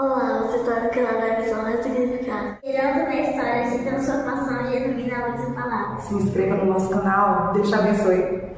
Olá, você sabe que lá na visão é significado. Gerando uma história de transformação genuína à luz da palavra. Se inscreva no nosso canal. Deus te abençoe.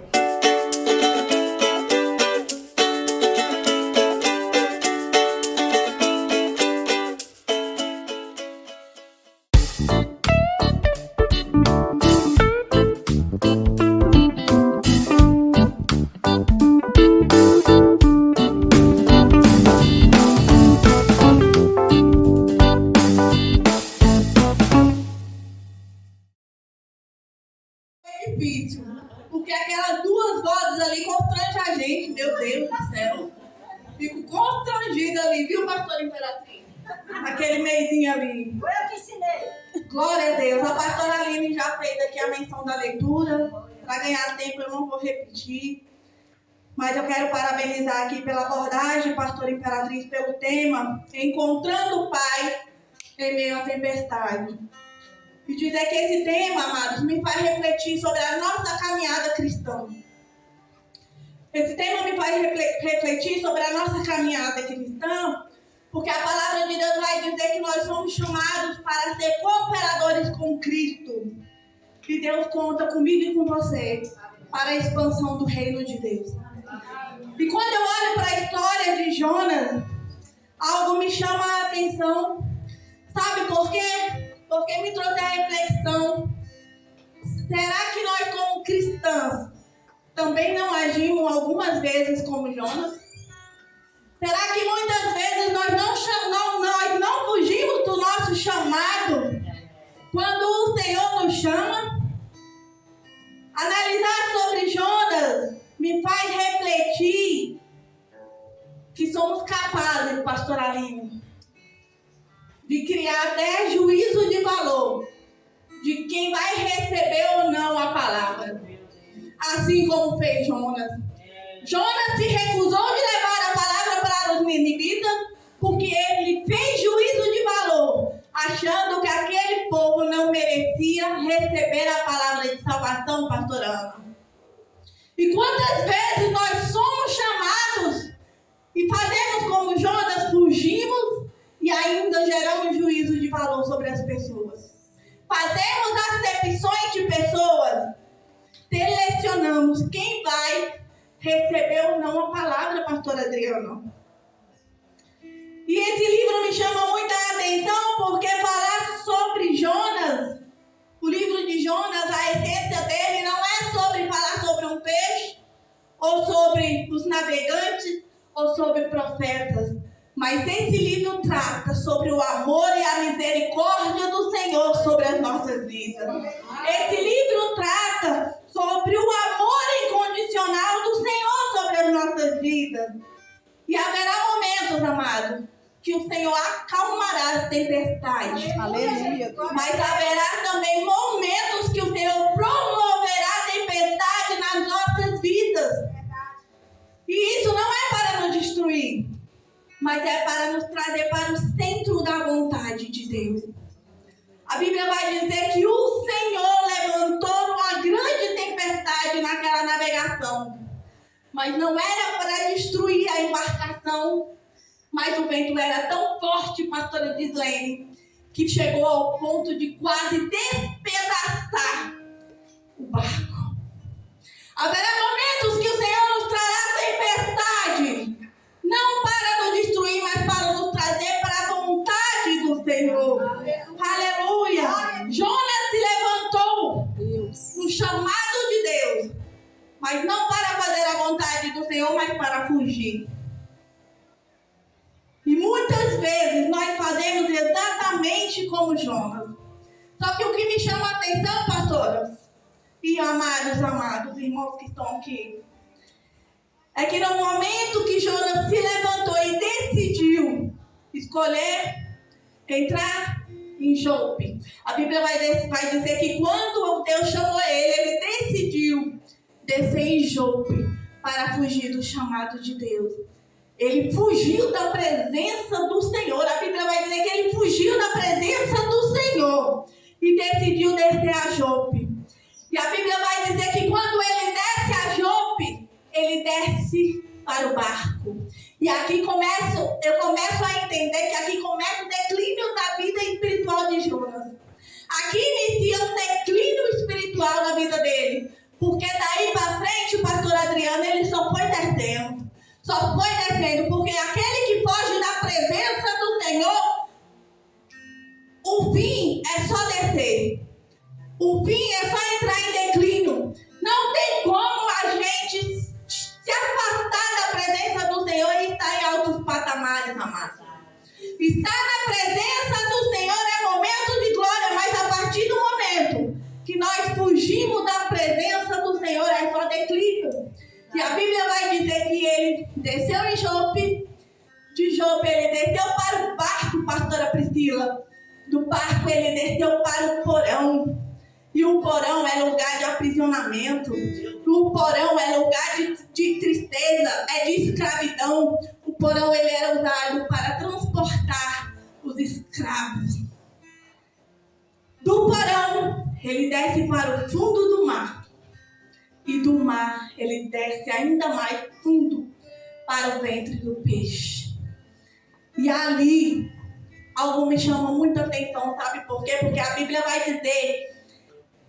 Difícil, porque aquelas duas vozes ali constrangem a gente, meu Deus do céu. Fico constrangida ali, viu, pastora Imperatriz? Aquele meizinho ali. Foi eu que ensinei. Glória a Deus. A pastora Aline já fez aqui a menção da leitura. Para ganhar tempo eu não vou repetir. Mas eu quero parabenizar aqui pela abordagem, pastora Imperatriz, pelo tema Encontrando Paz em Meio à Tempestade. E dizer que esse tema, amados, me faz refletir sobre a nossa caminhada cristã. Esse tema me faz refletir sobre a nossa caminhada cristã, porque a palavra de Deus vai dizer que nós somos chamados para ser cooperadores com Cristo. E Deus conta comigo e com você para a expansão do reino de Deus. E quando eu olho para a história de Jonas, algo me chama a atenção. Sabe por quê? Porque me trouxe a reflexão. Será que nós, como cristãs, também não agimos algumas vezes como Jonas? Será que muitas vezes nós não fugimos do nosso chamado quando o Senhor nos chama? Analisar sobre Jonas me faz refletir que somos capazes, pastora Aline, de criar até juízo de valor de quem vai receber ou não a palavra. Assim como fez Jonas. Jonas se recusou de levar a palavra para os ninivitas porque ele fez juízo de valor, achando que aquele povo não merecia receber a palavra de salvação, pastora Ana. E quantas vezes nós somos chamados e fazemos como Jonas, fugimos e ainda geramos juízo de valor sobre as pessoas. Fazemos acepções de pessoas. Selecionamos quem vai receber ou não a palavra, pastora Adriana. E esse livro me chama muita atenção porque falar sobre Jonas, o livro de Jonas, a essência dele não é sobre falar sobre um peixe, ou sobre os navegantes, ou sobre profetas. Mas esse livro trata sobre o amor e a misericórdia do Senhor sobre as nossas vidas. Esse livro trata sobre o amor incondicional do Senhor sobre as nossas vidas. E haverá momentos, amados, que o Senhor acalmará as tempestades. Aleluia. Mas haverá também momentos que o Senhor promoverá a tempestade nas nossas vidas. E isso não é para nos destruir, mas é para nos trazer para o centro da vontade de Deus. A Bíblia vai dizer que o Senhor levantou uma grande tempestade naquela navegação. Mas não era para destruir a embarcação, mas o vento era tão forte, pastora Gislene, que chegou ao ponto de quase despedaçar o barco. Haverá momentos que o Senhor nos trará tempestade, não para nos destruir, mas para nos trazer para a vontade do Senhor. Aleluia! Jonas se levantou no chamado de Deus, mas não para fazer a vontade do Senhor, mas para fugir. E muitas vezes nós fazemos exatamente como Jonas. Só que o que me chama a atenção, pastora, e amados irmãos que estão aqui, é que no momento que Jonas se levantou e decidiu escolher entrar em Jope, a Bíblia vai dizer que quando Deus chamou ele decidiu descer em Jope para fugir do chamado de Deus. Ele fugiu da presença do Senhor. A Bíblia vai dizer que ele fugiu da presença do Senhor e decidiu descer a Jope. E a Bíblia vai dizer que quando ele desce a Jope, ele desce para o barco. E aqui eu começo a entender que aqui começa o declínio da vida espiritual de Jonas. Aqui inicia um declínio espiritual na vida dele. Porque daí para frente, o pastor Adriano, ele só foi descendo. Só foi descendo, porque aquele que foge da presença do Senhor, o fim é só descer. O fim é só entrar em declínio. Não tem como a gente se afastar da presença do Senhor e estar em altos patamares, amados. Estar na presença do Senhor é momento de glória, mas a partir do momento que nós fugimos da presença do Senhor, é só declínio. E a Bíblia vai dizer que ele desceu em Jope, de Jope ele desceu para o barco, pastora Priscila. Do barco ele desceu para o porão. E o porão é lugar de aprisionamento. O porão é lugar de tristeza, é de escravidão. O porão ele era usado para transportar os escravos. Do porão ele desce para o fundo do mar. E do mar ele desce ainda mais fundo para o ventre do peixe. E ali algo me chama muita atenção, sabe por quê? Porque a Bíblia vai dizer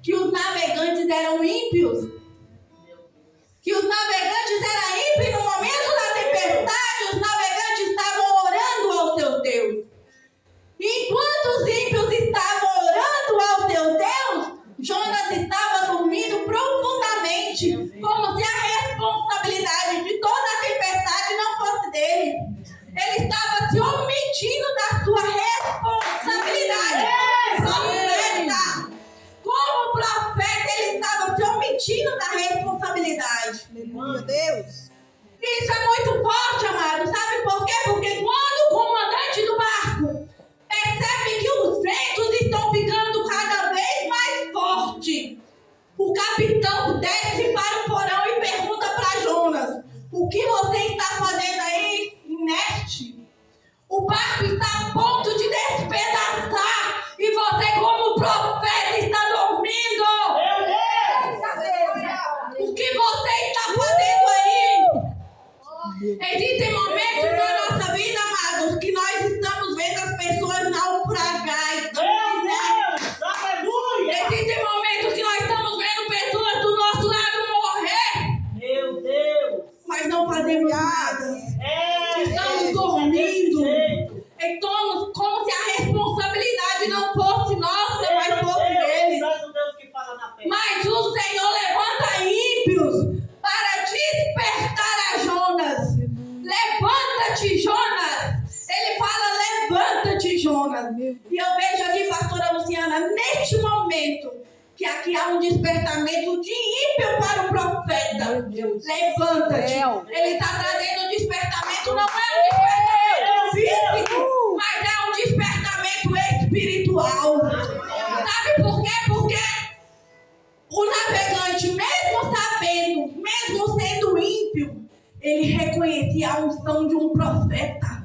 que os navegantes eram ímpios. Que os navegantes eram ímpios no momento da tempestade. Os navegantes estavam orando ao seu Deus. Enquanto os ímpios estavam orando ao seu Deus, Jonas estava dormindo profundamente, como se a responsabilidade de toda a tempestade não fosse dele. Ele estava se omitindo da sua responsabilidade. Profeta. Como profeta, ele estava se omitindo da responsabilidade. Meu Deus. Isso é muito forte, amado. Sabe por quê? Porque quando o comandante do barco percebe que os ventos estão ficando cada vez mais fortes, o capitão desce para o porão e pergunta para Jonas: o que você está fazendo aí, inerte? O barco está a ponto de despedaçar e você, como profeta, está dormindo. O que você está fazendo aí? Existem momentos na nossa vida, amados, que nós estamos vendo as pessoas naufragar. Existem momentos que nós estamos vendo pessoas do nosso lado morrer. Meu Deus! Mas não fazemos nada. Estamos dormindo. Então, como se a responsabilidade não fosse nossa, mas fosse deles. Mas o Senhor levanta ímpios para despertar a Jonas. Levanta-te, Jonas. Ele fala: levanta-te, Jonas. E eu vejo aqui, pastora Luciana, neste momento, que aqui há um despertamento de ímpio para o profeta. Levanta-te. Ele está trazendo um despertamento, não é um despertamento físico, mas é um despertamento espiritual. Sabe por quê? Porque o navegante, mesmo sabendo, mesmo sendo ímpio, ele reconhecia a unção de um profeta.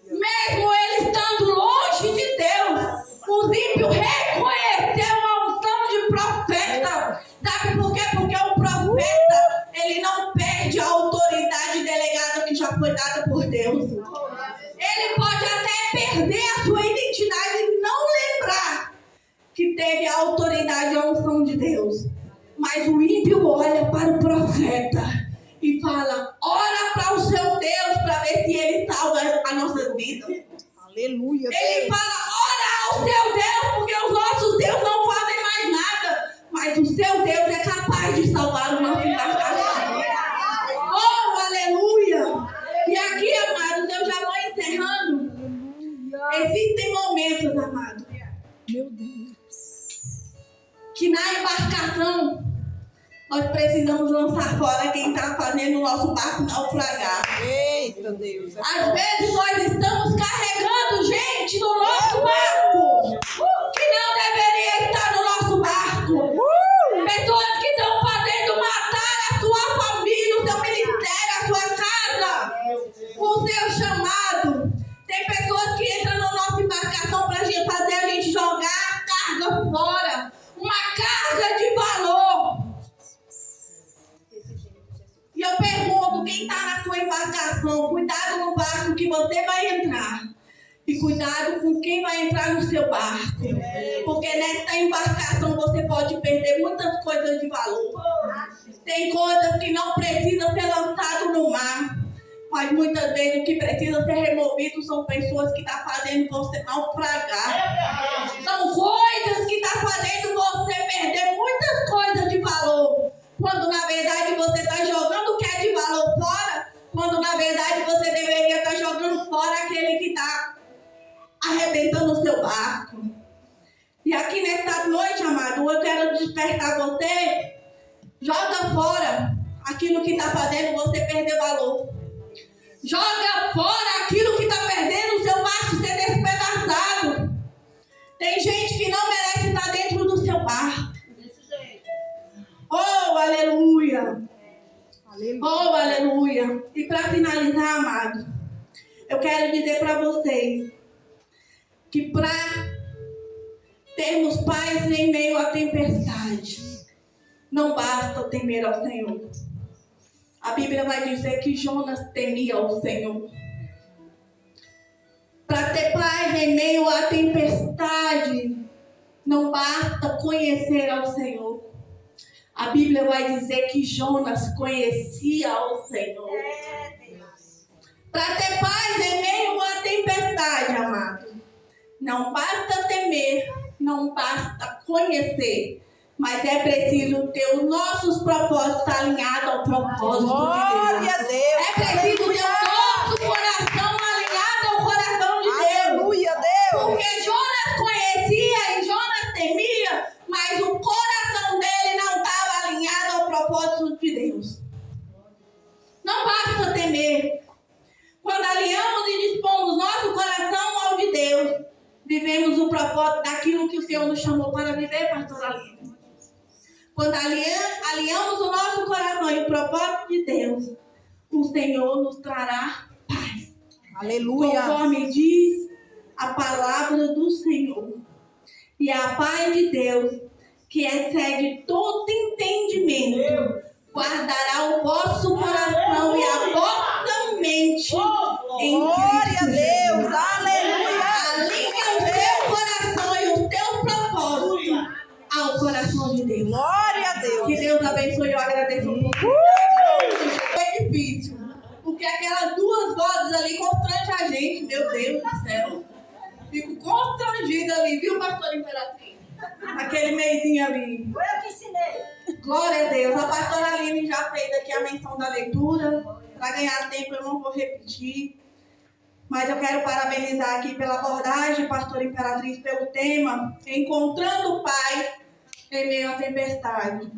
Mesmo ele estando longe de Deus, os ímpios reconheceram a unção de profeta. Sabe por quê? Porque o profeta, ele não perde a autoridade delegada que já foi dada por Deus. Ele pode até perder a sua identidade e não lembrar que teve a autoridade e a unção de Deus. Mas o ímpio olha para o profeta e fala: ora para o seu Deus para ver se ele salva a nossa vida. Aleluia. Ele fala: ora ao seu Deus, porque os nossos deuses não fazem mais nada. Mas o seu Deus é capaz de salvar o nosso cascavel. Oh, aleluia! E aqui, amados, eu já vou encerrando. Existem momentos, amados, Meu Deus. que na embarcação nós precisamos lançar fora quem está fazendo o nosso barco naufragar. Eita Deus. Às vezes nós estamos carregando gente no nosso barco que não deveria estar no nosso barco. Pessoas que estão fazendo matar a sua família, o seu ministério, a sua casa, o seu chamado. Tem pessoas que entram na nossa embarcação para fazer a gente jogar a carga fora. Uma carga de valor. E eu pergunto, quem está na sua embarcação, cuidado E cuidado com quem vai entrar no seu barco. Porque nessa embarcação você pode perder muitas coisas de valor. Tem coisas que não precisam ser lançadas no mar. Mas muitas vezes o que precisa ser removido são pessoas que estão fazendo você naufragar. São coisas que estão fazendo você perder muitas coisas de valor. Quando na verdade você está jogando o que é de valor fora. Quando na verdade você deveria estar jogando fora aquele que está arrebentando o seu barco. E aqui nesta noite, amado, eu quero despertar você. Joga fora aquilo que está fazendo você perder valor. Joga fora aquilo que está perdendo o seu barco ser despedaçado. Tem gente que não merece estar dentro do seu barco. Oh, aleluia. Oh, aleluia. E para finalizar, amado, eu quero dizer para vocês que para termos paz em meio à tempestade, não basta temer ao Senhor. A Bíblia vai dizer que Jonas temia ao Senhor. Para ter paz em meio à tempestade, não basta conhecer ao Senhor. A Bíblia vai dizer que Jonas conhecia ao Senhor. Para ter paz em meio à tempestade, amado, não basta temer, não basta conhecer. Mas é preciso ter os nossos propósitos alinhados ao propósito de Deus. Glória a Deus. É preciso ter o nosso coração alinhado ao coração de Deus. Aleluia, Deus. Porque Jonas conhecia e Jonas temia, mas o coração dele não estava alinhado ao propósito de Deus. Não basta temer. Quando alinhamos e dispomos nosso coração ao de Deus, vivemos o propósito daquilo que o Senhor nos chamou para viver, pastor Aline. Quando alinhamos o nosso coração e o propósito de Deus, o Senhor nos trará paz. Aleluia. Conforme diz a palavra do Senhor. E a paz de Deus, que excede todo entendimento, guardará o vosso coração e a vossa mente em Glória a Cristo Deus. Jesus. Aleluia. Alinha o teu coração e o teu propósito ao coração de Deus. Glória a Deus. Que Deus abençoe, eu agradeço um pouco. É difícil, porque aquelas duas vozes ali constrangem a gente, meu Deus do céu. Fico constrangida ali, viu, pastora Imperatriz? Aquele meizinho ali. Foi eu que ensinei. Glória a Deus. A pastora Aline já fez aqui a menção da leitura. Para ganhar tempo eu não vou repetir. Mas eu quero parabenizar aqui pela abordagem, pastora Imperatriz, pelo tema Encontrando Paz em Meio à Tempestade.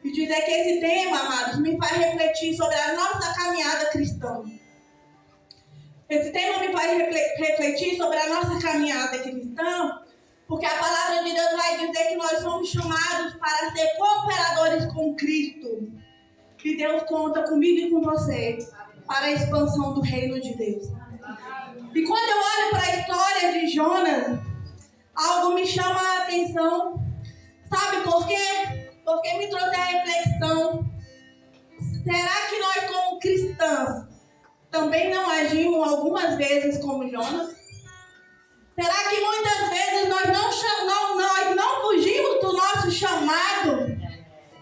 E dizer que esse tema, amados, me faz refletir sobre a nossa caminhada cristã. Esse tema me faz refletir sobre a nossa caminhada cristã, porque a palavra de Deus vai dizer que nós somos chamados para ser cooperadores com Cristo. E Deus conta comigo e com você para a expansão do reino de Deus. E quando eu olho para a história de Jonas, algo me chama a atenção. Sabe por quê? Porque me trouxe a reflexão. Será que nós, como cristãs, também não agimos algumas vezes como Jonas? Será que muitas vezes nós não fugimos do nosso chamado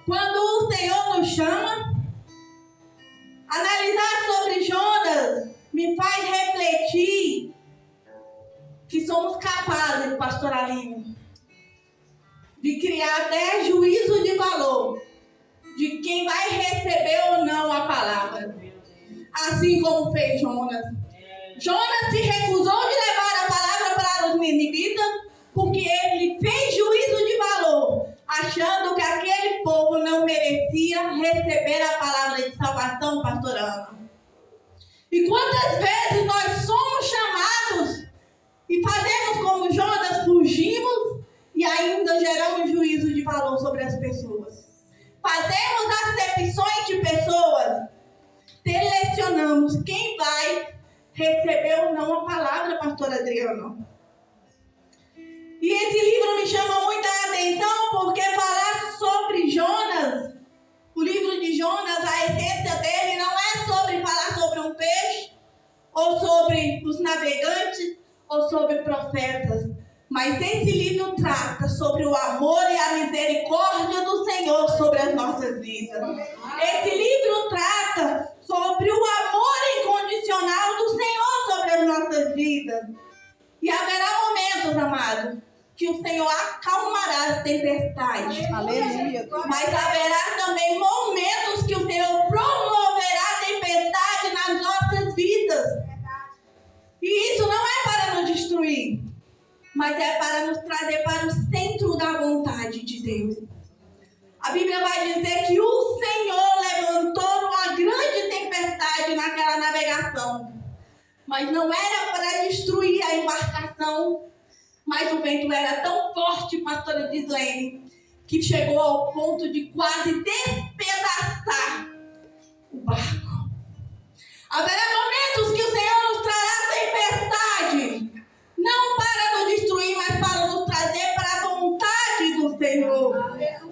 quando o Senhor nos chama? Analisar sobre Jonas me faz refletir que somos capazes, pastor Aline, de criar até juízo de valor de quem vai receber ou não a palavra. Assim como fez Jonas. Jonas se recusou de levar a palavra para os ninivitas porque ele fez juízo de valor, achando que aquele povo não merecia receber a palavra de salvação, pastor Ana. E quantas vezes nós somos chamados e fazemos como Jonas, fugimos e ainda geramos juízo de valor sobre as pessoas. Fazemos acepções de pessoas, selecionamos quem vai receber ou não a palavra, pastor Adriano. E esse livro me chama muita atenção porque falar sobre Jonas, o livro de Jonas, a essência dele não é sobre falar sobre um peixe, ou sobre os navegantes, ou sobre profetas, mas esse livro trata sobre o amor e a misericórdia do Senhor sobre as nossas vidas. Esse livro trata sobre o amor incondicional do Senhor sobre as nossas vidas. E haverá momentos, amados, que o Senhor acalmará as tempestades. Aleluia. Mas haverá também momentos que o Senhor promoverá a tempestade nas nossas vidas. E isso não é para nos destruir, mas é para nos trazer para o centro da vontade de Deus. A Bíblia vai dizer que o Senhor levantou uma grande tempestade naquela navegação. Mas não era para destruir a embarcação, mas o vento era tão forte, pastora Gislene, que chegou ao ponto de quase despedaçar o barco. Haverá momentos que o Senhor nos trará tempestade, não para nos destruir, mas para nos trazer para a vontade do Senhor.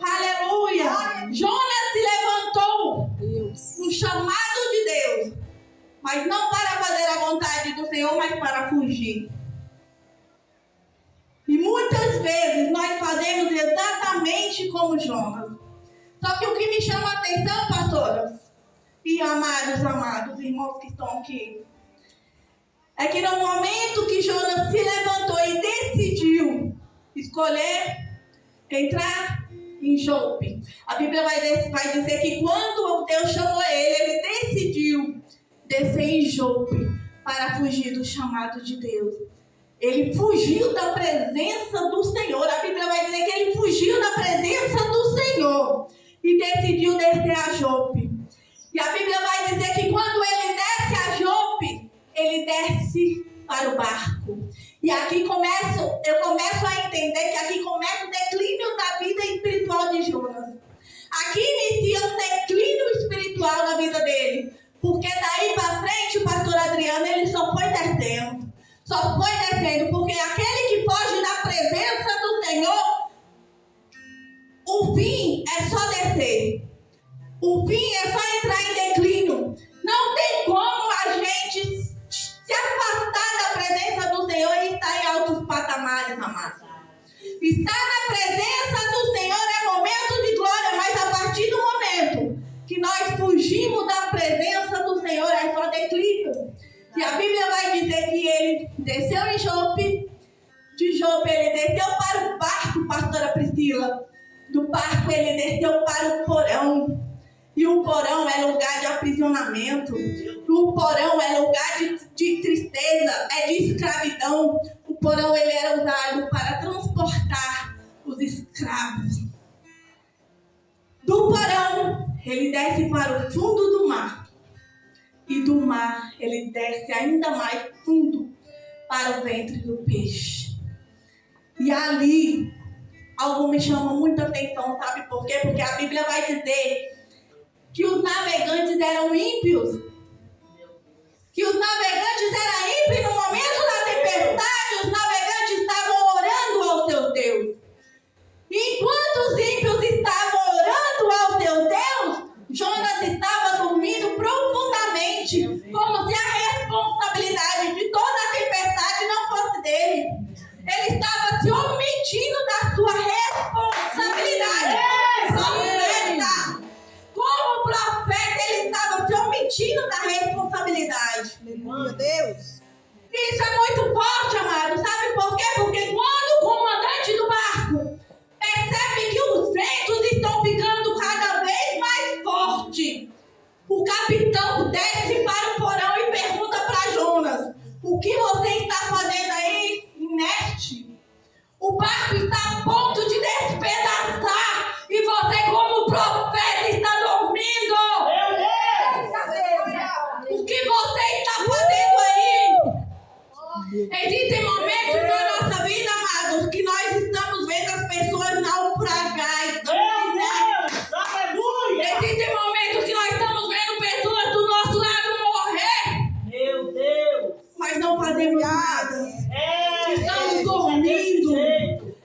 Aleluia! Jonas se levantou no chamado de Deus, mas não para fazer a vontade do Senhor, mas para fugir. E muitas vezes nós fazemos exatamente como Jonas. Só que o que me chama a atenção, pastoras e amados irmãos que estão aqui, é que no momento que Jonas se levantou e decidiu escolher entrar em Jope, a Bíblia vai dizer que quando Deus chamou ele decidiu descer em Jope para fugir do chamado de Deus. Ele fugiu da presença do Senhor. A Bíblia vai dizer que ele fugiu da presença do Senhor e decidiu descer a Jope. E a Bíblia vai dizer que quando ele desce a Jope, ele desce para o barco. E aqui eu começo a entender que aqui começa o declínio da vida espiritual de Jonas. Aqui inicia um declínio espiritual na vida dele. Porque daí para frente, o pastor Adriano, ele só foi descendo. Só foi descendo, porque aquele que foge da presença do Senhor, o fim é só descer. O fim é só entrar em declínio. Não tem como a gente se afastar da presença do Senhor e estar em altos patamares, amados. Estar na presença do Senhor é momento de glória, mas a partir do momento que nós fugimos da presença do Senhor é só declínio. E a Bíblia vai dizer que ele desceu em Jope, de Jope ele desceu para o barco, pastora Priscila. Do barco ele desceu para o porão. E o porão é lugar de aprisionamento. O porão é lugar de tristeza, é de escravidão. O porão ele era usado para transportar os escravos. Do porão ele desce para o fundo do mar. E do mar ele desce ainda mais fundo para o ventre do peixe. E ali, algo me chama muita atenção, sabe por quê? Porque a Bíblia vai dizer que os navegantes eram ímpios. Que os navegantes eram ímpios no momento da tempestade, os navegantes estavam orando ao seu Deus. E enquanto os ímpios estavam orando ao seu Deus, Jonas estava dormindo profundamente, como se a responsabilidade de toda a tempestade não fosse dele. Ele estava se omitindo da sua responsabilidade. Profeta. Como profeta, ele estava se omitindo da responsabilidade. Meu Deus. Isso é muito forte, amado. Sabe por quê? Porque quando o comandante do barco percebe que os ventos estão ficando cada vez mais fortes, o capitão desce para o porão e pergunta para Jonas: o que você está fazendo aí, inerte? O barco está a ponto de despedaçar e você, como profeta, está dormindo. Meu Deus! O que você está fazendo aí? Existem momentos na nossa vida, amados, que nós estamos vendo as pessoas naufragar. Meu Deus! Aleluia! Existem momentos que nós estamos vendo pessoas do nosso lado morrer, Meu Deus! mas não fazemos nada. Estamos dormindo.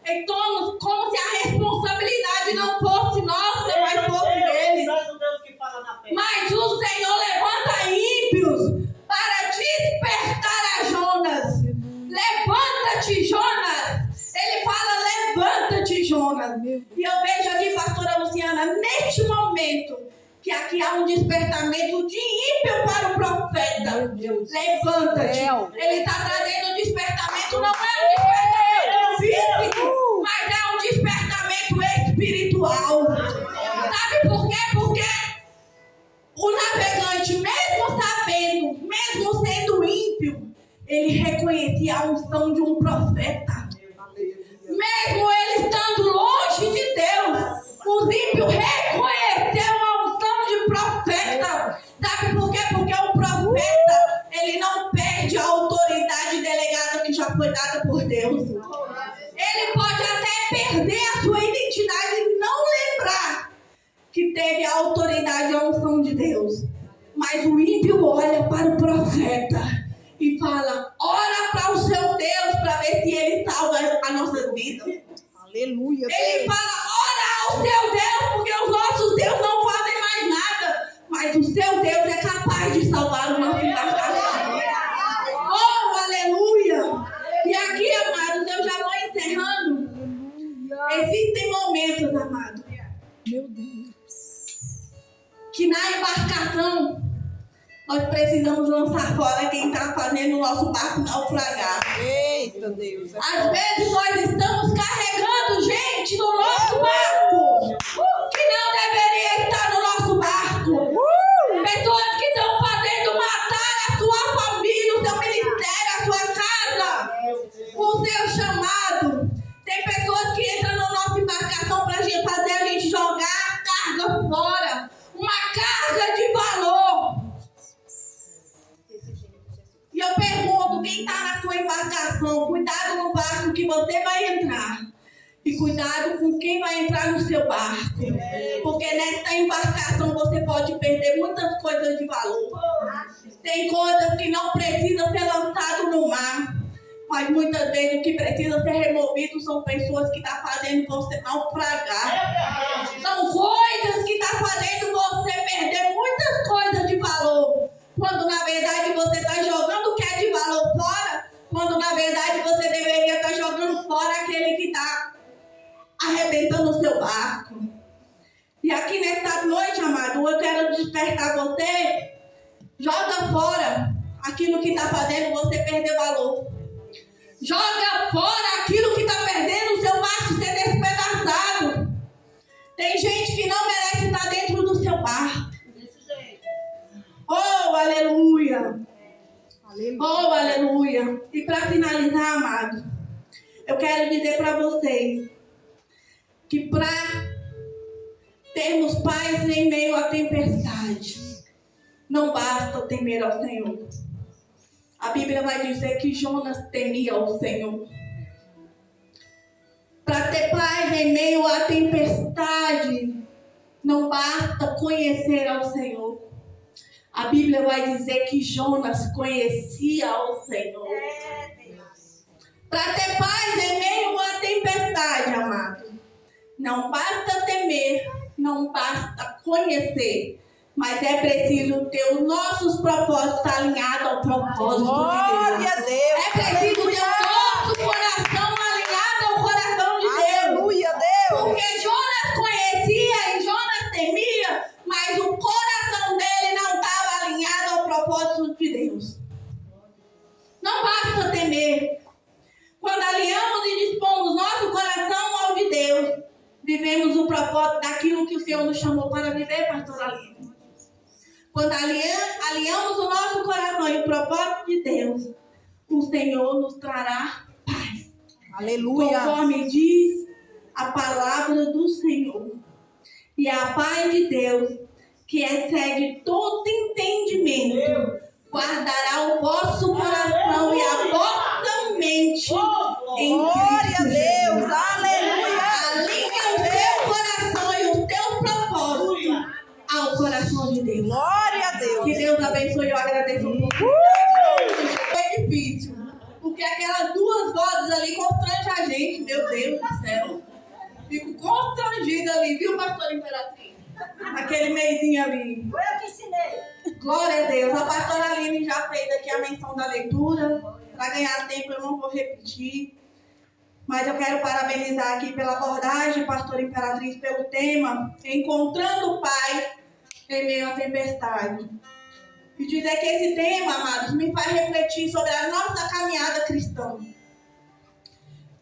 Então, como se a responsabilidade não fosse nossa, mas fosse dele. Deus que fala na terra. Mas o Senhor levanta ímpios para despertar a Jonas. Levanta levanta-te, Jonas. Ele fala, levanta-te, Jonas. E eu vejo aqui, pastora Luciana, neste momento, que aqui há um despertamento de ímpio para o profeta. Levanta-te. Ele está trazendo um despertamento, não é um despertamento físico, mas é um despertamento espiritual. Sabe por quê? Porque o navegante, mesmo sabendo, mesmo sendo ímpio, ele reconhecia a unção de um profeta. Mesmo ele estando longe de Deus, os ímpios reconheceram a unção de profeta. Sabe por quê? Porque o profeta, ele não perde a autoridade delegada que já foi dada por Deus. Ele pode até perder a sua identidade e não lembrar que teve a autoridade e a unção de Deus. Mas o ímpio olha para o profeta e fala, ora para o seu Deus para ver se ele salva a nossa vida. Aleluia. Ele fala, ora ao seu Deus, porque os nossos deuses não fazem mais nada. Mas o seu Deus é capaz de salvar o nosso embarcação. Oh, aleluia. E aqui, amados, eu já vou encerrando. Existem momentos, amados, Meu Deus. que na embarcação nós precisamos lançar fora quem está fazendo o nosso barco naufragar. Eita Deus. Às vezes nós estamos carregando gente no nosso barco que não deveria estar no nosso barco. Pessoas que estão fazendo matar a sua família, o seu ministério, a sua casa, o seu chamado. Tem pessoas que entram na nossa embarcação para fazer a gente jogar a carga fora. Uma carga de valor. E eu pergunto, quem está na sua embarcação, cuidado no barco que você vai entrar. E cuidado com quem vai entrar no seu barco. Porque nessa embarcação você pode perder muitas coisas de valor. Tem coisas que não precisam ser lançadas no mar. Mas muitas vezes o que precisa ser removido são pessoas que estão fazendo você naufragar. São coisas que estão fazendo você perder muitas coisas de valor. Quando na verdade você está jogando o que é de valor fora. Quando na verdade você deveria estar jogando fora aquele que está arrebentando o seu barco. E aqui nesta noite, amado, eu quero despertar você. Joga fora aquilo que está fazendo você perder valor. Joga fora aquilo que está perdendo o seu barco ser despedaçado. Tem gente que não merece estar dentro do seu barco. Oh, aleluia. Oh, aleluia. E para finalizar, amado, eu quero dizer para vocês que para termos paz em meio à tempestade, não basta temer ao Senhor. A Bíblia vai dizer que Jonas temia ao Senhor. Para ter paz em meio à tempestade, não basta conhecer ao Senhor. A Bíblia vai dizer que Jonas conhecia ao Senhor. Para ter paz em meio à tempestade, amado, não basta temer, não basta conhecer. Mas é preciso ter os nossos propósitos alinhados ao propósito de Glória a Deus. Deus. É preciso ter o nosso coração alinhado ao coração de Deus. Aleluia, Deus. Porque Jonas conhecia e Jonas temia, mas o coração dele não estava alinhado ao propósito de Deus. Não basta temer. Quando alinhamos e dispomos nosso coração ao de Deus, vivemos o propósito daquilo que o Senhor nos chamou para viver, pastor Aline. Quando alinhamos o nosso coração e o propósito de Deus, o Senhor nos trará paz. Aleluia. Conforme diz a palavra do Senhor. E a paz de Deus, que excede todo entendimento, guardará o vosso coração e a vossa mente em Glória a Cristo Deus. Jesus. Aleluia. Alinha o teu coração e o teu propósito ao coração de Deus. Glória a Deus. Que Deus abençoe. Eu agradeço um pouco. Foi difícil. Porque aquelas duas vozes ali constrangem a gente. Meu Deus do céu. Fico constrangida ali, viu, pastora Imperatriz? Aquele meizinho ali. Foi eu que ensinei. Glória a Deus. A pastora Aline já fez aqui a menção da leitura. Para ganhar tempo eu não vou repetir. Mas eu quero parabenizar aqui pela abordagem, pastora Imperatriz, pelo tema Encontrando Paz em Meio à Tempestade. E dizer que esse tema, amados, me faz refletir sobre a nossa caminhada cristã.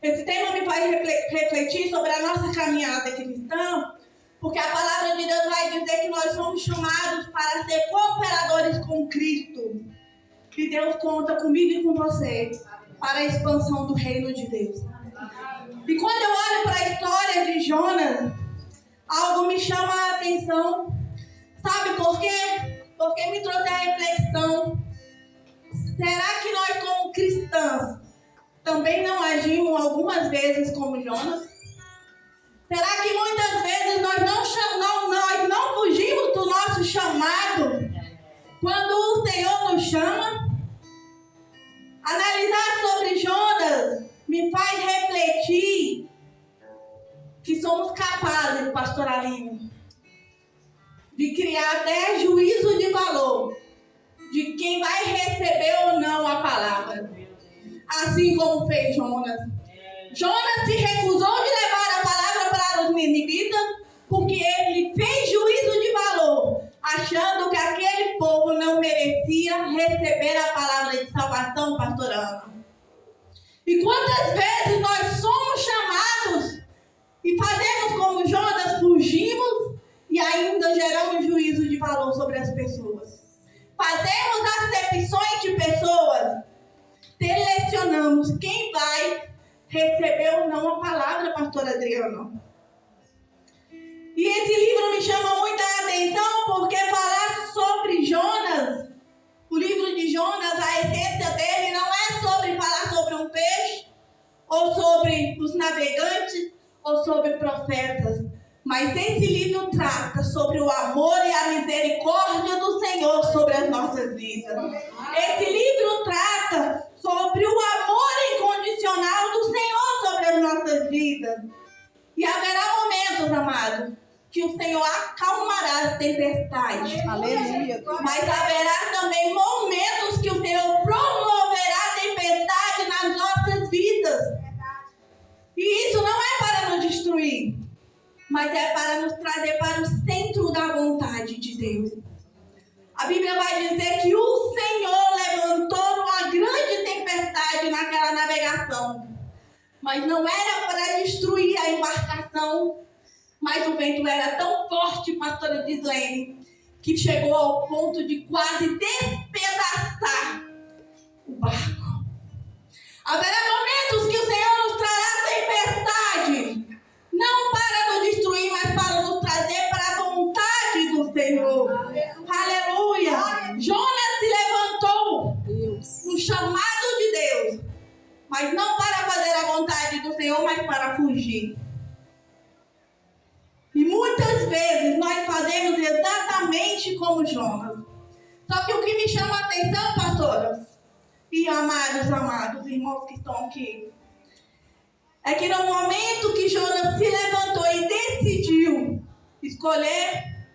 Esse tema me faz refletir sobre a nossa caminhada cristã, porque a palavra de Deus vai dizer que nós somos chamados para ser cooperadores com Cristo. E Deus conta comigo e com você para a expansão do reino de Deus. E quando eu olho para a história de Jonas, algo me chama a atenção. Sabe por quê? Porque me trouxe a reflexão. Será que nós, como cristãs, também não agimos algumas vezes como Jonas? Será que muitas vezes nós não fugimos do nosso chamado quando o Senhor nos chama? Analisar sobre Jonas me faz refletir que somos capazes, pastor Aline, de criar até juízo de valor de quem vai receber ou não a palavra. Assim como fez Jonas. Jonas se recusou de levar a palavra para os ninivitas porque ele fez juízo de valor, achando que aquele povo não merecia receber a palavra de salvação, pastor Ana. E quantas vezes nós somos chamados e fazemos como Jonas, fugimos e ainda geramos juízo de valor sobre as pessoas. Fazemos acepções de pessoas, selecionamos quem vai receber ou não a palavra, pastor Adriano. E esse livro me chama muita atenção porque falar sobre Jonas, o livro de Jonas, a essência dele não é sobre falar sobre um peixe, ou sobre os navegantes, ou sobre profetas. Mas esse livro trata sobre o amor e a misericórdia do Senhor sobre as nossas vidas. Esse livro trata sobre o amor incondicional do Senhor sobre as nossas vidas. E haverá momentos, amados, que o Senhor acalmará as tempestades. Aleluia. Mas haverá também momentos que o Senhor promoverá a tempestade nas nossas vidas. E isso não é para nos destruir, mas é para nos trazer para o centro da vontade de Deus. A Bíblia vai dizer que o Senhor levantou uma grande tempestade naquela navegação. Mas não era para destruir a embarcação, mas o vento era tão forte, pastora Gislene, que chegou ao ponto de quase despedaçar o barco. Haverá momentos que o Senhor nos trará tempestade, não para nos destruir, mas para nos trazer para a vontade do Senhor. Aleluia! Jonas se levantou no chamado de Deus, mas não para fazer a vontade do Senhor, mas para fugir. E muitas vezes nós fazemos exatamente como Jonas. Só que o que me chama a atenção, pastora, e amados irmãos que estão aqui, é que no momento que Jonas se levantou e decidiu escolher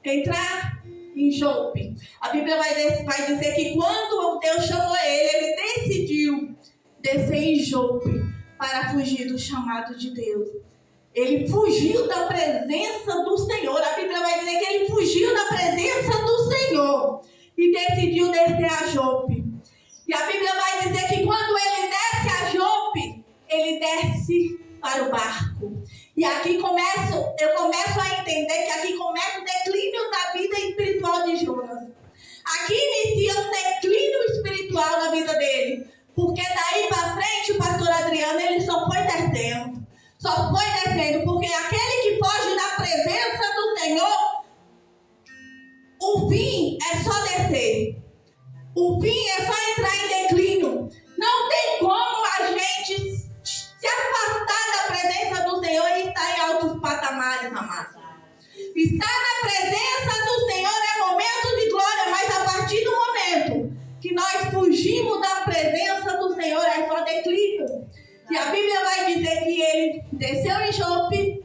entrar em Jope, a Bíblia vai dizer que quando Deus chamou ele decidiu descer em Jope para fugir do chamado de Deus. Ele fugiu da presença do Senhor. A Bíblia vai dizer que ele fugiu da presença do Senhor e decidiu descer a Jope. E a Bíblia vai dizer que quando ele desce a Jope, ele desce para o barco. E aqui eu começo a entender que aqui começa o declínio da vida espiritual de Jonas. Aqui inicia um declínio espiritual na vida dele. Porque daí para frente, o pastor Adriano, ele só foi descendo. Só foi descendo, porque aquele que foge da presença do Senhor, o fim é só descer. O fim é só entrar em declínio. Não tem como a gente se afastar da presença do Senhor e estar em altos patamares, amados. Estar na presença do Senhor é momento de glória, mas a partir do momento que nós fugimos da presença do Senhor, é só declínio. E a Bíblia vai dizer que ele desceu em Jope,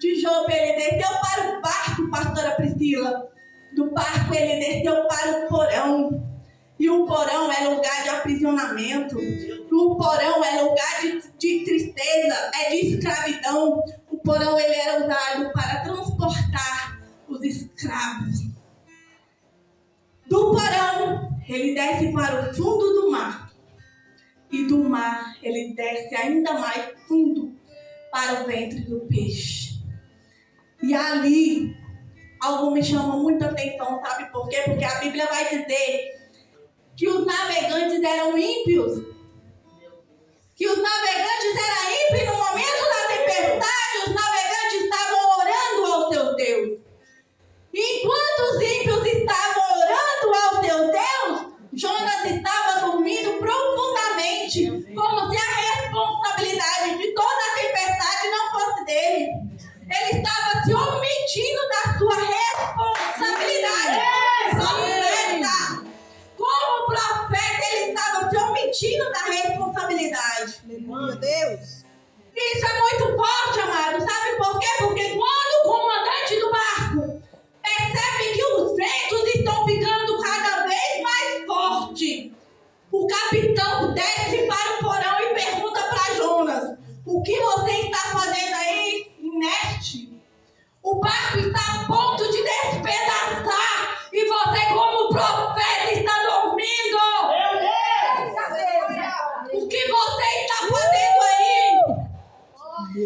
de Jope ele desceu para o barco, pastora Priscila. Do barco ele desceu para o porão. E o porão é lugar de aprisionamento. O porão é lugar de tristeza, é de escravidão. O porão ele era usado para transportar os escravos. Do porão, ele desce para o fundo do mar. E do mar, ele desce ainda mais fundo para o ventre do peixe. E ali, algo me chama muita atenção, sabe por quê? Porque a Bíblia vai dizer que os navegantes eram ímpios. Que os navegantes eram ímpios no momento da tempestade, os navegantes estavam orando ao seu Deus. Enquanto os ímpios estavam orando ao seu Deus, Jonas estava dormindo profundamente, como se a responsabilidade de toda a tempestade não fosse dele. Ele estava se omitindo da sua responsabilidade. Profeta! Como profeta, ele estava se omitindo da responsabilidade. Aleluia, Deus. Isso é muito forte, amado. Sabe por quê? Porque quando o comandante do barco percebe que os ventos estão ficando cada vez mais fortes, o capitão desce para o porão e pergunta para Jonas: o que você está fazendo aí, inerte? O barco está a ponto de despedaçar e você, como profeta, está dormindo. Meu Deus! O que você está fazendo aí?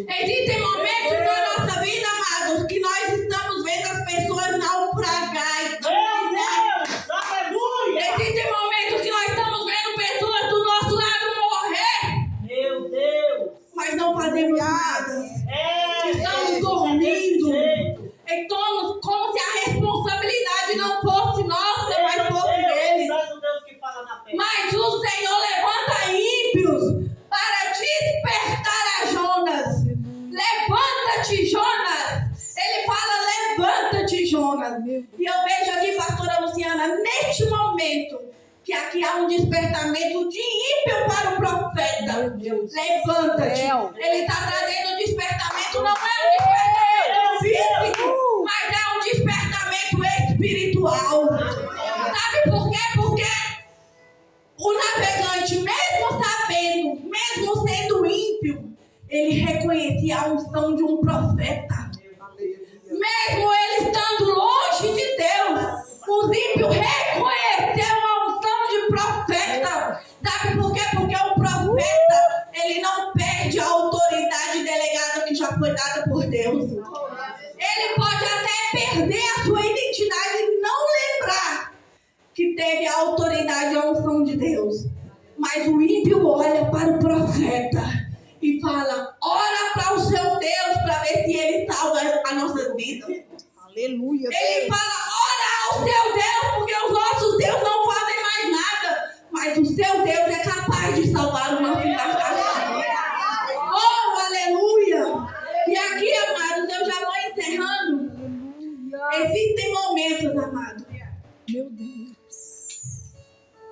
Existem momentos na nossa vida, amados, que nós estamos vendo as pessoas naufragar. Meu Deus! Aleluia! Existem momentos que nós estamos vendo pessoas do nosso lado morrer, Meu Deus! mas não fazemos nada. Estamos dormindo. Então, como se a responsabilidade não fosse nossa, mas fosse dele. Santo Deus que fala na terra. Mas o Senhor levanta ímpios para despertar a Jonas. Levanta-te, Jonas. Ele fala: levanta-te, Jonas. E eu vejo aqui, pastora Luciana, neste momento, que aqui há um despertamento de ímpio para o profeta. Levanta-te. Ele está trazendo um despertamento, não é um despertamento físico, mas é um despertamento espiritual. Sabe por quê? Porque o navegante, mesmo sabendo, mesmo sendo ímpio, ele reconhecia a unção de um profeta. Mesmo ele estando longe de Deus, os ímpios reconheceram a unção de profeta. Sabe por quê? Porque o profeta, ele não perde a autoridade delegada que já foi dada por Deus. Ele pode até perder a sua identidade e não lembrar que teve a autoridade e a unção de Deus. Mas o ímpio olha para o profeta e fala: ora para o seu Deus para ver se ele salva a nossa vida. Aleluia, Ele Deus. fala: ora ao seu Deus, porque os nossos deuses não fazem mais nada. Mas o seu Deus é capaz de salvar o nosso embarcação. Oh, aleluia! E aqui, amados, eu já vou encerrando. Existem momentos, amados, Meu Deus.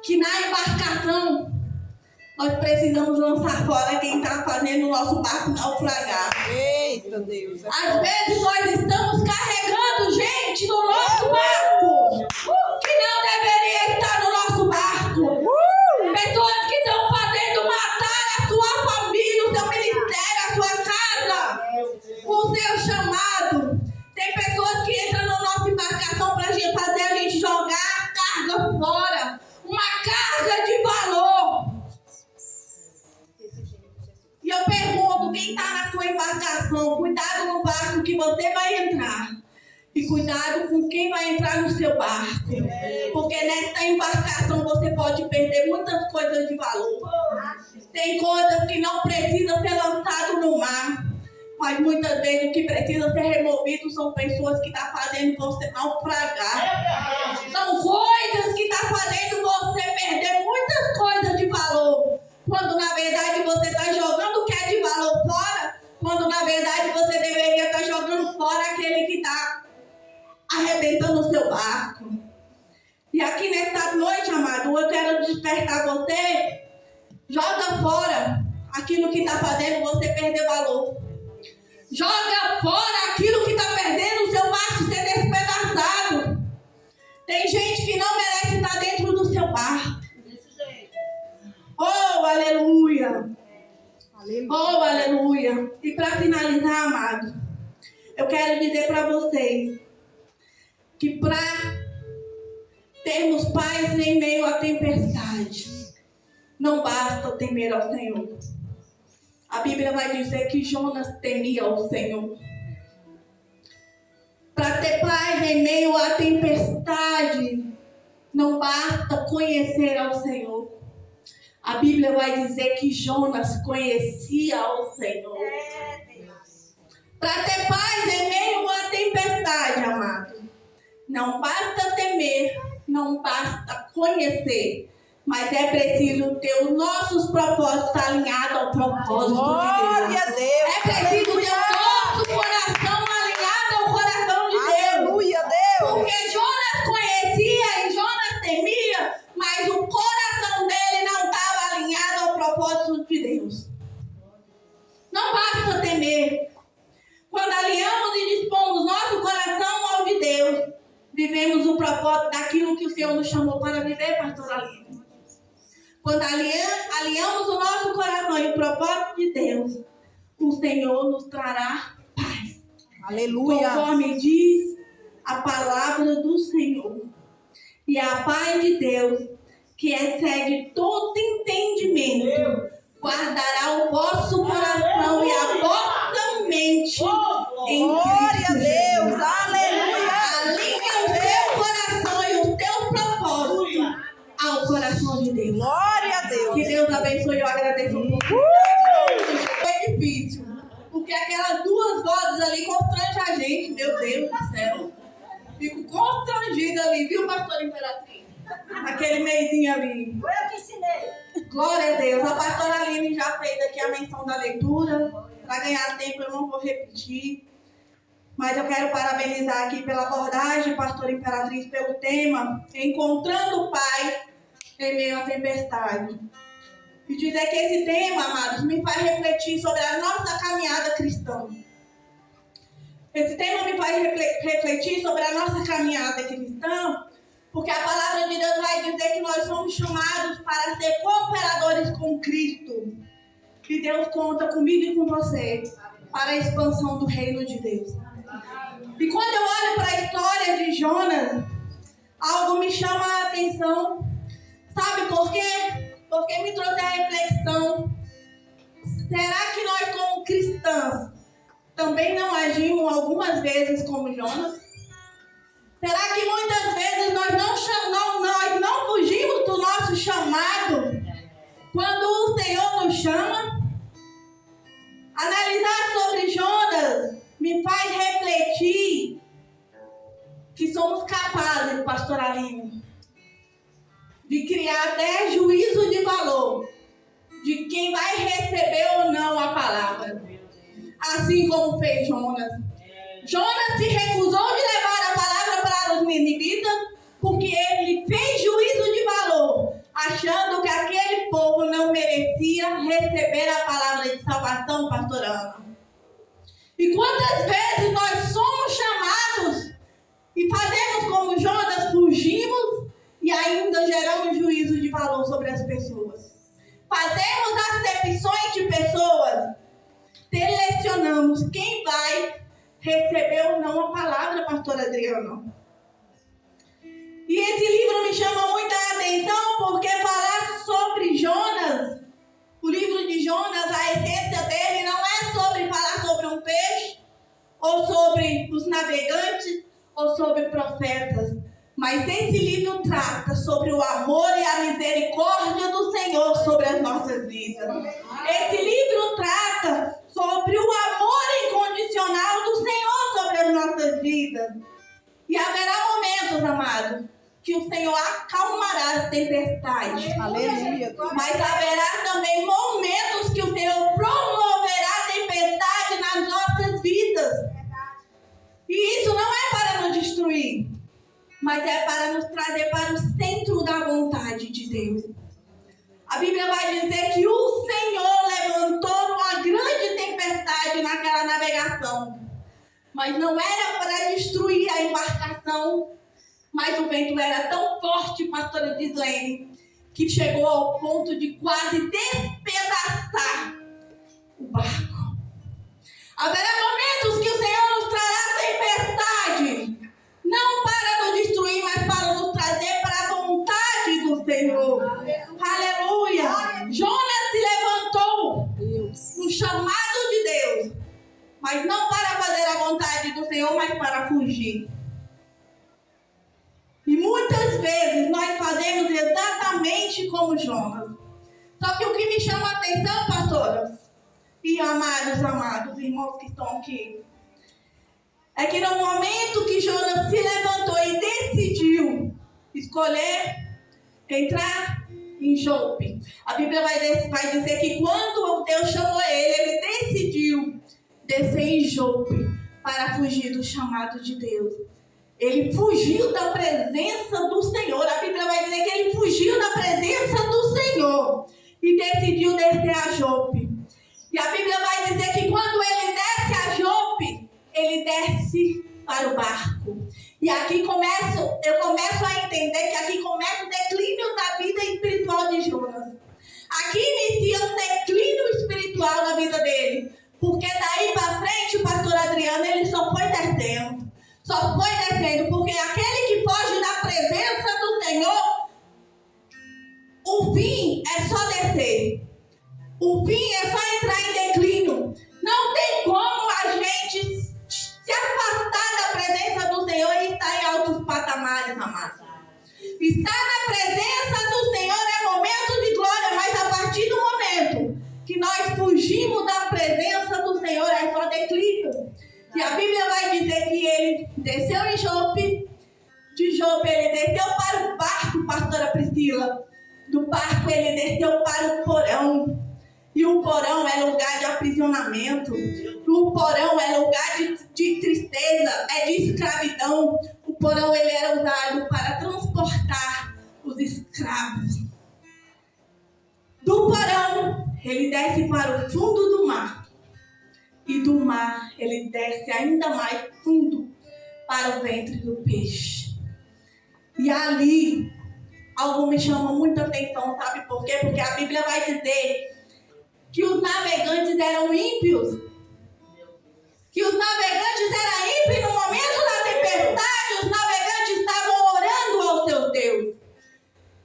que na embarcação nós precisamos lançar fora quem está fazendo o nosso barco naufragar. Eita, Deus. Às vezes nós estamos carregando gente no nosso barco que não deveria estar no nosso barco. Pessoas que estão fazendo matar a sua família, o seu ministério, a sua casa, o seu chamado. Tem pessoas que entram na nossa embarcação para fazer a gente jogar a carga fora. Uma carga de valor. E eu pergunto, quem está na sua embarcação, cuidado no barco que você vai entrar. E cuidado com quem vai entrar no seu barco. Porque nessa embarcação você pode perder muitas coisas de valor. Tem coisas que não precisam ser lançadas no mar. Mas muitas vezes o que precisa ser removido são pessoas que estão fazendo você naufragar. São coisas que estão fazendo você perder muitas coisas de valor. Quando na verdade você está jogando o que é de valor fora. Quando na verdade você deveria estar jogando fora aquele que está arrebentando o seu barco. E aqui nesta noite, amado, eu quero despertar você. Joga fora aquilo que está fazendo você perder valor. Joga fora aquilo que está perdendo o seu barco ser despedaçado. Tem gente que não merece estar dentro do seu barco. Oh, aleluia. Aleluia. Oh, aleluia. E para finalizar, amado, eu quero dizer para vocês que para termos paz em meio à tempestade, não basta temer ao Senhor. A Bíblia vai dizer que Jonas temia ao Senhor. Para ter paz em meio à tempestade, não basta conhecer ao Senhor. A Bíblia vai dizer que Jonas conhecia ao Senhor. Para ter paz em meio à tempestade, amado, não basta temer, não basta conhecer, mas é preciso ter os nossos propósitos alinhados ao propósito Glória de a Deus. Deus. É preciso ter o nosso coração alinhado ao coração de Deus. Aleluia, Deus. Porque Jonas conhecia e Jonas temia, mas o coração dele não estava alinhado ao propósito de Deus. Não basta temer. Quando alinhamos e dispomos nosso coração ao de Deus, vivemos o propósito daquilo que o Senhor nos chamou para viver, pastor Aline. Quando alinhamos o nosso coração e o propósito de Deus, o Senhor nos trará paz. Aleluia. Conforme diz a palavra do Senhor. E a paz de Deus, que excede todo entendimento, guardará o vosso coração e a vossa mente em Glória a Cristo Deus. Jesus. Aleluia. Alinha o teu coração e o teu propósito ao coração de Deus. Glória a Deus. Que Deus abençoe, eu agradeço um pouco. É difícil, porque aquelas duas vozes ali constrangem a gente, meu Deus do céu. Fico constrangida ali, viu, pastora Imperatriz? Aquele meizinho ali. Foi eu que ensinei. Glória a Deus. A pastora Aline já fez aqui a menção da leitura. Para ganhar tempo eu não vou repetir. Mas eu quero parabenizar aqui pela abordagem, pastora Imperatriz, pelo tema Encontrando Paz em Meio à Tempestade. E dizer que esse tema, amados, me faz refletir sobre a nossa caminhada cristã. Esse tema me faz refletir sobre a nossa caminhada cristã, porque a palavra de Deus vai dizer que nós somos chamados para ser cooperadores com Cristo. E Deus conta comigo e com você para a expansão do reino de Deus. E quando eu olho para a história de Jonas, algo me chama a atenção. Sabe por quê? Porque me trouxe a reflexão. Será que nós, como cristãos, também não agimos algumas vezes como Jonas? Será que muitas vezes nós não fugimos do nosso chamado quando o Senhor nos chama? Analisar sobre Jonas me faz refletir que somos capazes, pastor Aline, de criar até juízo de valor de quem vai receber ou não a palavra. Assim como fez Jonas. Jonas se recusou de levar a palavra para os ninivitas porque ele fez juízo de valor, achando que aquele povo não merecia receber a palavra de salvação, pastor Ana. E quantas vezes nós somos chamados e fazemos como Jonas, fugimos e ainda geramos juízo de valor sobre as pessoas. Fazemos acepções de pessoas, selecionamos quem vai receber ou não a palavra, pastora Adriana. E esse livro me chama muita atenção porque falar sobre Jonas, o livro de Jonas, a essência dele não é sobre falar sobre um peixe, ou sobre os navegantes, ou sobre profetas. Mas esse livro trata sobre o amor e a misericórdia do Senhor sobre as nossas vidas. Esse livro trata sobre o amor incondicional do Senhor sobre as nossas vidas. E haverá momentos, amados, que o Senhor acalmará as tempestades. Aleluia. Mas haverá também momentos que o Senhor promoverá a tempestade nas nossas vidas. E isso não é para nos destruir, mas é para nos trazer para o centro da vontade de Deus. A Bíblia vai dizer que o Senhor levantou uma grande tempestade naquela navegação. Mas não era para destruir a embarcação, mas o vento era tão forte, pastora Gislene, que chegou ao ponto de quase despedaçar o barco. Haverá momentos que o Senhor nos trará tempestade, não para nos destruir, mas para nos trazer para a vontade do Senhor. Aleluia! Jonas se levantou no chamado de Deus, mas não para fazer a vontade do Senhor, mas para fugir. E muitas vezes nós fazemos exatamente como Jonas. Só que o que me chama a atenção, pastora, e amados irmãos que estão aqui, é que no momento que Jonas se levantou e decidiu escolher entrar em Jope, a Bíblia vai dizer que quando Deus chamou ele decidiu descer em Jope para fugir do chamado de Deus. Ele fugiu da presença do Senhor. A Bíblia vai dizer que ele fugiu da presença do Senhor e decidiu descer a Jope. E a Bíblia vai dizer que quando ele desce a Jope, ele desce para o barco. E aqui eu começo a entender que aqui começa o declínio da vida espiritual de Jonas. Aqui inicia um declínio espiritual na vida dele. Porque daí para frente, o pastor Adriano, ele só foi descendo. Só foi descendo. Porque aquele que foge da presença do Senhor, o fim é só descer. O fim é só entrar em declínio. Não tem como a gente se afastar da presença do Senhor e estar em altos patamares, amados. Estar na presença do Senhor é momento de glória, mas a partir do momento que nós fugimos da presença do Senhor é só declínio. E a Bíblia vai dizer que ele desceu em Jope, de Jope ele desceu para o barco, pastora Priscila. Do barco ele desceu para o porão. E o porão é lugar de aprisionamento. O porão é lugar de tristeza, é de escravidão. O porão ele era usado para transportar os escravos. Do porão ele desce para o fundo do mar. E do mar ele desce ainda mais fundo para o ventre do peixe. E ali algo me chamou muita atenção, sabe por quê? Porque a Bíblia vai dizer que os navegantes eram ímpios. Que os navegantes eram ímpios no momento da tempestade. Os navegantes estavam orando ao seu Deus.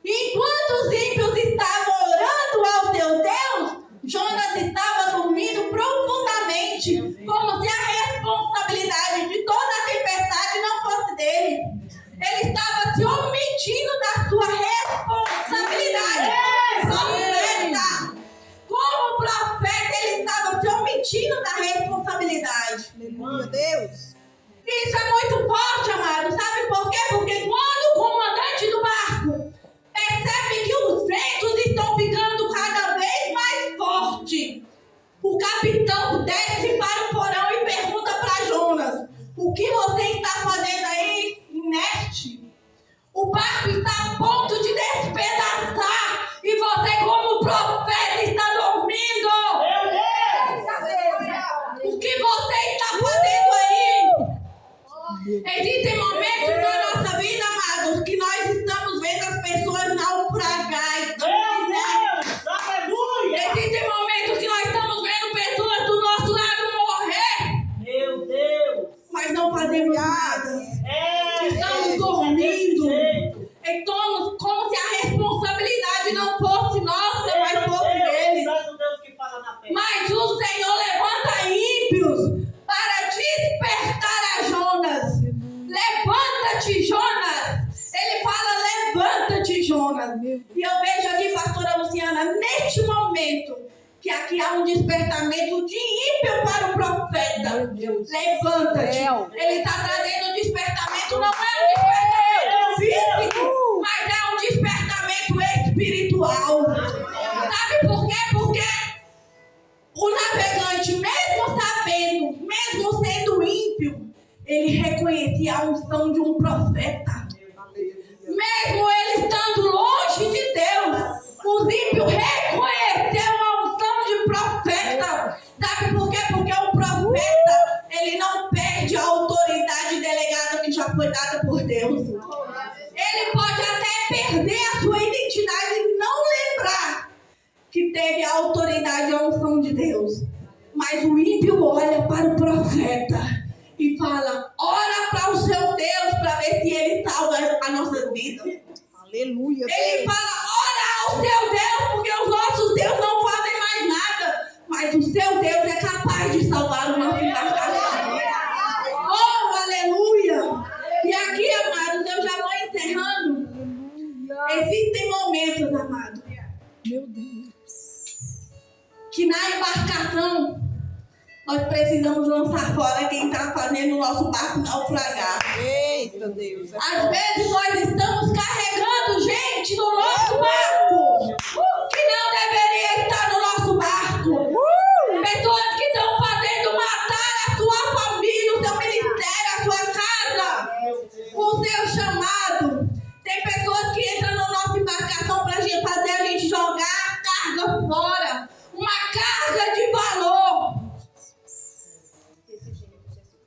E enquanto os ímpios estavam orando ao seu Deus, Jonas estava dormindo profundamente, como se a responsabilidade de toda a tempestade não fosse dele. Ele estava se omitindo da sua responsabilidade. Profeta. Como profeta, ele estava se omitindo da responsabilidade. Meu Deus. Isso é muito forte, amado. Sabe por quê? Porque quando o comandante do barco percebe que os ventos estão ficando cada vez mais fortes, o capitão desce para o porão e pergunta para Jonas: o que você está fazendo aí, inerte? O barco está a ponto de despedaçar e você, como profeta, está dormindo. Meu Deus! O que você está fazendo aí? Existem momentos na nossa vida, amados, que nós estamos vendo as pessoas naufragar. Meu Deus! Aleluia! Existem momentos que nós estamos vendo pessoas do nosso lado morrer, Meu Deus! mas não fazemos nada. Estamos dormindo. Então, como se a responsabilidade não fosse nossa, mas fosse dele. Deus que fala na terra. Mas o Senhor levanta ímpios para despertar a Jonas. Levanta-te, Jonas. Ele fala: levanta-te, Jonas. E eu vejo aqui, pastora Luciana, neste momento, que aqui há um despertamento de ímpio para o profeta. Levanta-te. Ele está trazendo um despertamento, não é um despertamento físico, mas é um despertamento espiritual. Sabe por quê? Porque o navegante, mesmo sabendo, mesmo sendo ímpio, ele reconhecia a unção de um profeta. Mesmo ele estando longe de Deus, os ímpios reconheceram a unção de profeta. Sabe por quê? Porque o profeta, ele não perde a autoridade delegada que já foi dada por Deus. Ele pode até perder a sua identidade, verdade a unção de Deus. Mas o ímpio olha para o profeta e fala: ora para o seu Deus para ver se ele salva a nossa vida. Aleluia, Ele Deus. fala: ora ao seu Deus, porque os nossos deuses não fazem mais nada. Mas o seu Deus é capaz de salvar o nosso embarcação. Oh, aleluia! E aqui, amados, eu já vou encerrando. Existem momentos, amados, Meu Deus. que na embarcação nós precisamos lançar fora quem está fazendo o nosso barco naufragar. Eita, Deus. Às vezes nós estamos carregando gente no nosso barco que não deveria estar no nosso barco. Pessoas que estão fazendo matar a sua família, o seu ministério, a sua casa, o seu chamado. Tem pessoas que entram na nossa embarcação para fazer a gente jogar a carga fora. Uma carga de valor.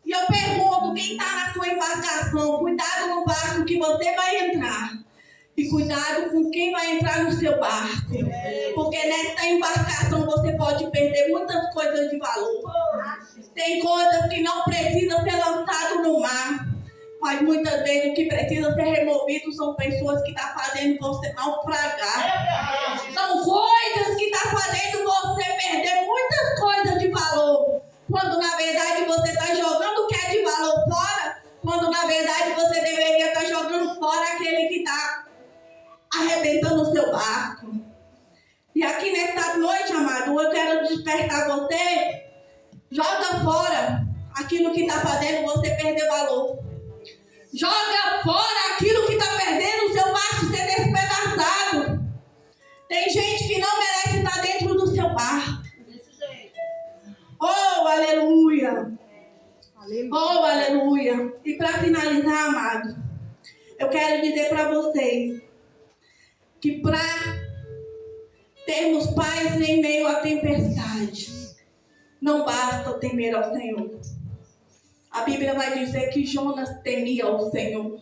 E eu pergunto, quem está na sua embarcação, cuidado no barco que você vai entrar. E cuidado com quem vai entrar no seu barco. Porque nessa embarcação você pode perder muitas coisas de valor. Tem coisas que não precisam ser lançadas no mar. Mas muitas vezes o que precisa ser removido são pessoas que estão fazendo você naufragar. São coisas que estão fazendo você perder muitas coisas de valor. Quando na verdade você está jogando o que é de valor fora. Quando na verdade você deveria estar jogando fora aquele que está arrebentando o seu barco. E aqui nesta noite, amado, eu quero despertar você. Joga fora aquilo que está fazendo você perder valor. Joga fora aquilo que está perdendo o seu barco ser despedaçado. Tem gente que não merece estar dentro do seu barco. Oh, aleluia. Oh, aleluia. E para finalizar, amado, eu quero dizer para vocês que para termos paz em meio à tempestade, não basta temer ao Senhor. A Bíblia vai dizer que Jonas temia ao Senhor.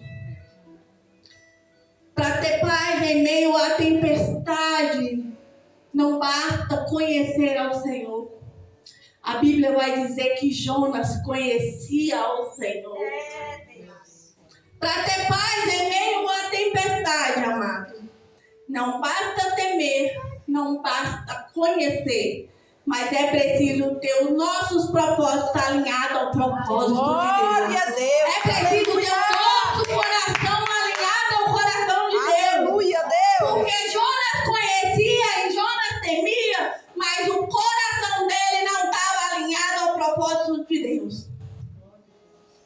Para ter paz em meio à tempestade, não basta conhecer ao Senhor. A Bíblia vai dizer que Jonas conhecia ao Senhor. Para ter paz em meio à tempestade, amado, não basta temer, não basta conhecer. Mas é preciso ter os nossos propósitos alinhados ao propósito Glória de Deus. a Deus. É preciso ter o nosso coração alinhado ao coração de Deus. Aleluia, Deus. Porque Jonas conhecia e Jonas temia, mas o coração dele não estava alinhado ao propósito de Deus.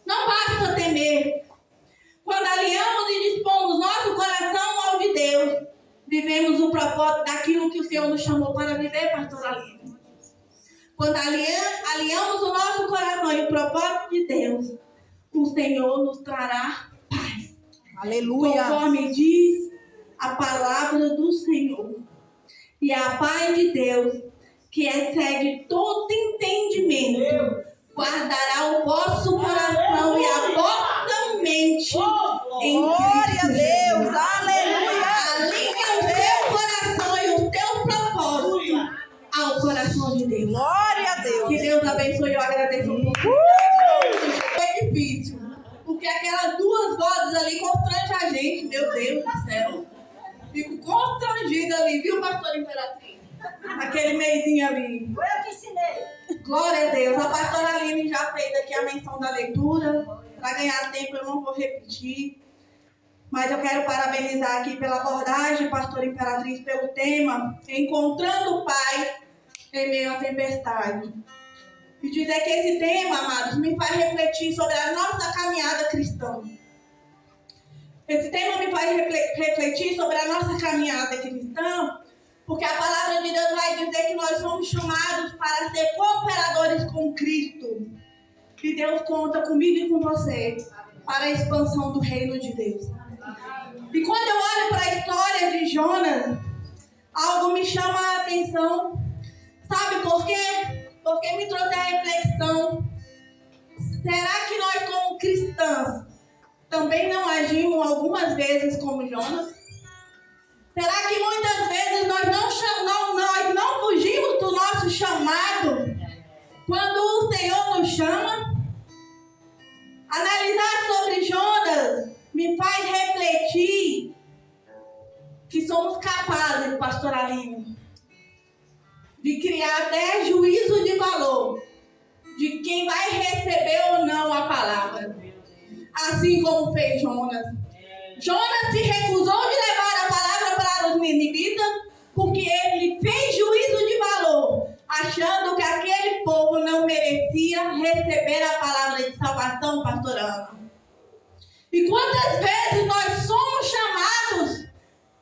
Não basta temer. Quando alinhamos e dispomos nosso coração ao de Deus, vivemos o propósito daquilo que o Senhor nos chamou para viver, pastor Aline. Quando alinhamos o nosso coração e o propósito de Deus, o Senhor nos trará paz. Aleluia. Conforme diz a palavra do Senhor. E a paz de Deus, que excede todo entendimento, guardará o vosso coração e a vossa mente em Glória a Cristo Deus. Jesus. Aleluia. Alinha o teu coração e o teu propósito ao coração de Deus. Glória a Deus. Que Deus abençoe, eu agradeço um pouco. É difícil, porque aquelas duas vozes ali constrangem a gente, meu Deus do céu. Fico constrangida ali, viu, pastora Imperatriz? Aquele meizinho ali. Foi eu que ensinei. Glória a Deus. A pastora Aline já fez aqui a menção da leitura. Para ganhar tempo eu não vou repetir. Mas eu quero parabenizar aqui pela abordagem, pastora Imperatriz, pelo tema Encontrando Paz em Meio à Tempestade. E dizer que esse tema, amados, me faz refletir sobre a nossa caminhada cristã. Esse tema me faz refletir sobre a nossa caminhada cristã, porque a palavra de Deus vai dizer que nós somos chamados para ser cooperadores com Cristo. E Deus conta comigo e com você para a expansão do reino de Deus. E quando eu olho para a história de Jonas, algo me chama a atenção. Sabe por quê? Porque me trouxe a reflexão. Será que nós, como cristãs, também não agimos algumas vezes como Jonas? Será que muitas vezes nós não fugimos do nosso chamado quando o Senhor nos chama? Analisar sobre Jonas me faz refletir que somos capazes, pastor Aline, de criar até juízo de valor de quem vai receber ou não a palavra. Assim como fez Jonas. Jonas se recusou de levar a palavra para os ninivitas porque ele fez juízo de valor, achando que aquele povo não merecia receber a palavra de salvação, pastor Ana. E quantas vezes nós somos chamados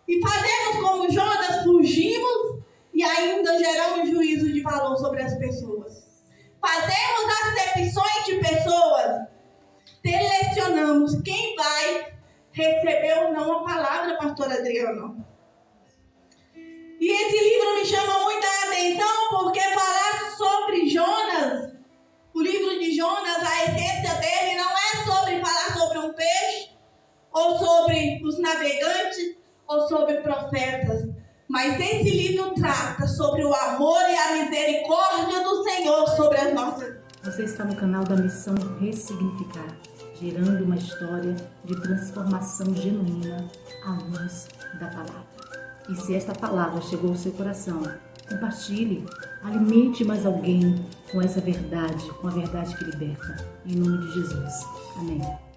e fazemos como Jonas, fugimos e ainda geramos juízo de valor sobre as pessoas. Fazemos acepções de pessoas, selecionamos quem vai receber ou não a palavra, pastor Adriano. E esse livro me chama muita atenção porque falar sobre Jonas, o livro de Jonas, a essência dele não é sobre falar sobre um peixe, ou sobre os navegantes, ou sobre profetas. Mas esse livro trata sobre o amor e a misericórdia do Senhor sobre as nossas vidas. Você está no canal da Missão Ressignificar, gerando uma história de transformação genuína à luz da palavra. E se esta palavra chegou ao seu coração, compartilhe, alimente mais alguém com essa verdade, com a verdade que liberta. Em nome de Jesus. Amém.